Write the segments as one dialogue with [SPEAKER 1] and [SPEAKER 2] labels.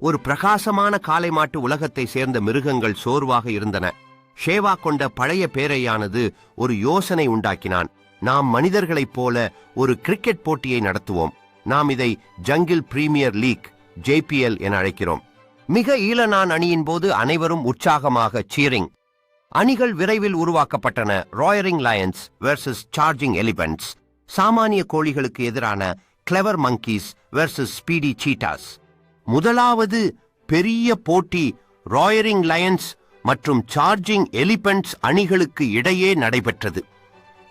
[SPEAKER 1] ஒரு பிரகாசமான காளை மாட்டு உலகத்தை சேர்ந்த மிருகங்கள் சோர்வாக இருந்தன. ஷேவா கொண்ட பழைய பேரையானது ஒரு யோசனை உண்டாக்கினான். நாம் மனிதர்களைப் போல ஒரு கிரிக்கெட் போட்டியை நடத்துவோம். நாம் இதை ஜங்கிள் பிரீமியர் லீக் JPL என அழைக்கிறோம். மிக ஈழநான் அணியின் போது அனைவரும் உற்சாகமாக சீரிங். அணிகள் விரைவில் உருவாக்கப்பட்டன. ராயரிங் லயன்ஸ் வெர்சஸ் சார்ஜிங் எலிபென்ட்ஸ், சாமானிய கோழிகளுக்கு எதிரான clever monkeys versus speedy cheetahs. முதலாவது பெரிய போட்டி ராயரிங் லயன்ஸ் மற்றும் சார்ஜிங் எலிபென்ட்ஸ் அணிகளுக்கு இடையே நடைபெற்றது.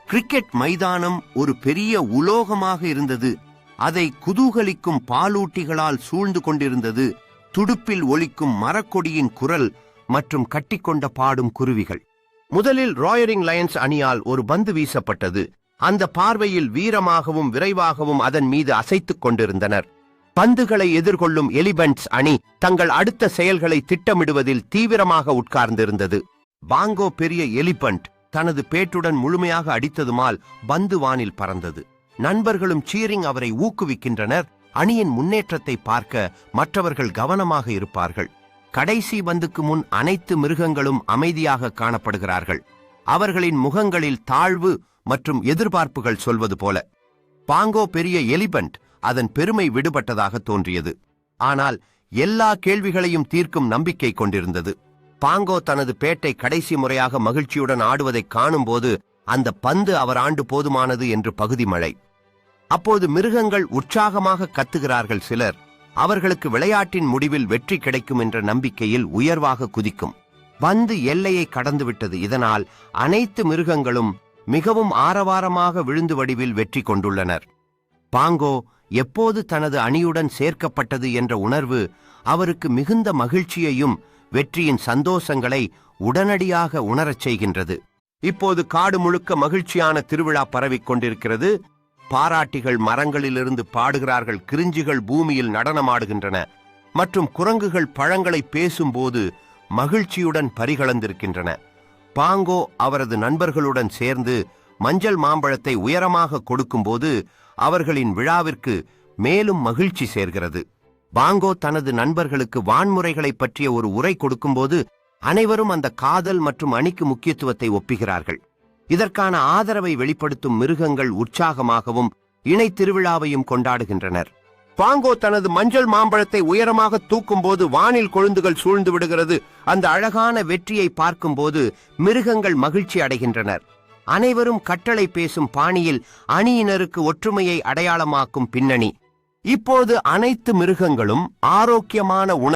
[SPEAKER 1] கிரிக்கெட் மைதானம் ஒரு பெரிய உலோகமாக இருந்தது. அதை குதூகலிக்கும் பாலூட்டிகளால் சூழ்ந்து கொண்டிருந்தது. துடுப்பில் ஒலிக்கும் மரக்கொடியின் குரல் மற்றும் கட்டிக்கொண்ட பாடும் குருவிகள். முதலில் ராயரிங் லயன்ஸ் அணியால் ஒரு பந்து வீசப்பட்டது. அந்த பார்வையில் வீரமாகவும் விரைவாகவும் அதன் மீது அசைத்துக் கொண்டிருந்தனர். பந்துகளை எதிர்கொள்ளும் எலிபென்ட்ஸ் அணி தங்கள் அடுத்த செயல்களை திட்டமிடுவதில் தீவிரமாக உட்கார்ந்திருந்தது. பாங்கோ பெரிய எலிபென்ட் தனது பேட்டுடன் முழுமையாக அடித்ததுமால் பந்து வானில் பறந்தது. நண்பர்களும் சீரிங் அவரை ஊக்குவிக்கின்றனர். அணியின் முன்னேற்றத்தை பார்க்க மற்றவர்கள் கவனமாக இருப்பார்கள். கடைசி பந்துக்கு முன் அனைத்து மிருகங்களும் அமைதியாக காணப்படுகிறார்கள். அவர்களின் முகங்களில் தாழ்வு மற்றும் எதிர்பார்ப்புகள் சொல்வது போல. பாங்கோ பெரிய எலிபென்ட் அதன் பெருமை விடுபட்டதாக தோன்றியது. ஆனால் எல்லா கேள்விகளையும் தீர்க்கும் நம்பிக்கை கொண்டிருந்தது. பாங்கோ தனது பேட்டை கடைசி முறையாக மகிழ்ச்சியுடன் ஆடுவதை காணும்போது அந்த பந்து அவர் ஆண்டு போதுமானது என்று பகுதி மழை. அப்போது மிருகங்கள் உற்சாகமாக கத்துகிறார்கள். சிலர் அவர்களுக்கு விளையாட்டின் முடிவில் வெற்றி கிடைக்கும் என்ற நம்பிக்கையில் உயர்வாக குதிக்கும். பந்து எல்லையை கடந்துவிட்டது. இதனால் அனைத்து மிருகங்களும் மிகவும் ஆரவாரமாக விழுந்து வடிவில் வெற்றி கொண்டுள்ளனர். பாங்கோ எப்போது தனது அணியுடன் சேர்க்கப்பட்டது என்ற உணர்வு அவருக்கு மிகுந்த மகிழ்ச்சியையும் வெற்றியின் சந்தோஷங்களை உடனடியாக உணரச் செய்கின்றது. இப்போது காடு முழுக்க மகிழ்ச்சியான திருவிழா பரவிக் கொண்டிருக்கிறது. பாராட்டிகள் மரங்களிலிருந்து பாடுகிறார்கள். கிரிஞ்சிகள் பூமியில் நடனமாடுகின்றன மற்றும் குரங்குகள் பழங்களை பேசும்போது மகிழ்ச்சியுடன் பரிகலந்திருக்கின்றன. பாங்கோ அவரது நண்பர்களுடன் சேர்ந்து மஞ்சள் மாம்பழத்தை உயரமாக கொடுக்கும்போது அவர்களின் விழாவிற்கு மேலும் மகிழ்ச்சி சேர்கிறது. பாங்கோ தனது நண்பர்களுக்கு வான்முறைகளை பற்றிய ஒரு உரை கொடுக்கும்போது அனைவரும் அந்த காதல் மற்றும் அணிக்கு முக்கியத்துவத்தை ஒப்புகிறார்கள். இதற்கான ஆதரவை வெளிப்படுத்தும் மிருகங்கள் உற்சாகமாகவும் இணை திருவிழாவையும் கொண்டாடுகின்றனர். பாங்கோ தனது மஞ்சள் மாம்பழத்தை உயரமாக தூக்கும் போது வானில் கொழுந்துகள் சூழ்ந்து விடுகிறது. அந்த அழகான வெற்றியை பார்க்கும்போது மிருகங்கள் மகிழ்ச்சி அடைகின்றனர். அனைவரும் கட்டளை பேசும் பாணியில் அணியினருக்கு ஒற்றுமையை அடையாளமாக்கும் பின்னணி. இப்போது அனைத்து மிருகங்களும் ஆரோக்கியமான